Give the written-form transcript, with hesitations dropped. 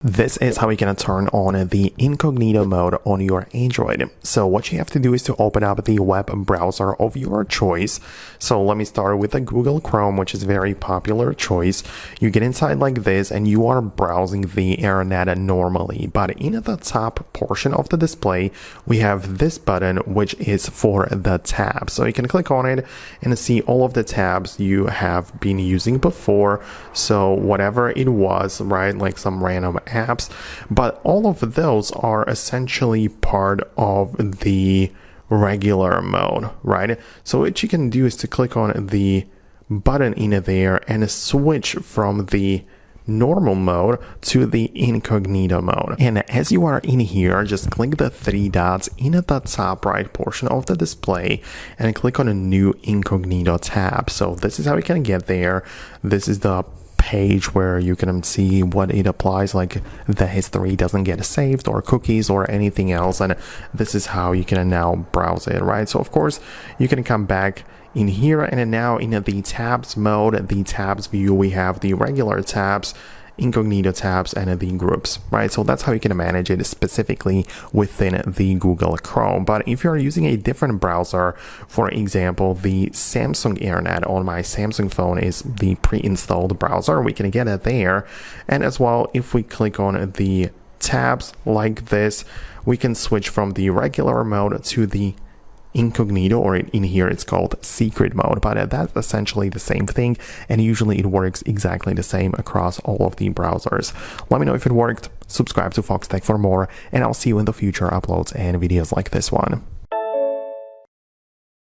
This is how you can turn on the incognito mode on your Android. So what you have to do is to open up the web browser of your choice. So let me start with the Google Chrome, which is a very popular choice. You get inside like this and you are browsing the internet normally. But in the top portion of the display, we have this button, which is for the tabs. So you can click on it and see all of the tabs you have been using before. So whatever it was, right, like some random apps, but all of those are essentially part of the regular mode, right? So what you can do is to click on the button in there and switch from the normal mode to the incognito mode. And as you are in here, just click the three dots in the top right portion of the display and click on a new incognito tab. So this is how you can get there. This is the page where you can see what it applies, like the history doesn't get saved or cookies or anything else, and this is how you can now browse it, right? So of course you can come back in here, and now in the tabs mode, the tabs view, we have the regular tabs, incognito tabs, and the groups, right? So that's how you can manage it specifically within the Google Chrome. But if you're using a different browser, for example, the Samsung internet on my Samsung phone is the pre-installed browser, we can get it there. And as well, if we click on the tabs like this, we can switch from the regular mode to the incognito, or in here it's called secret mode, but that's essentially the same thing, and usually it works exactly the same across all of the browsers. Let me know if it worked, subscribe to Foxtecc for more, and I'll see you in the future uploads and videos like this one.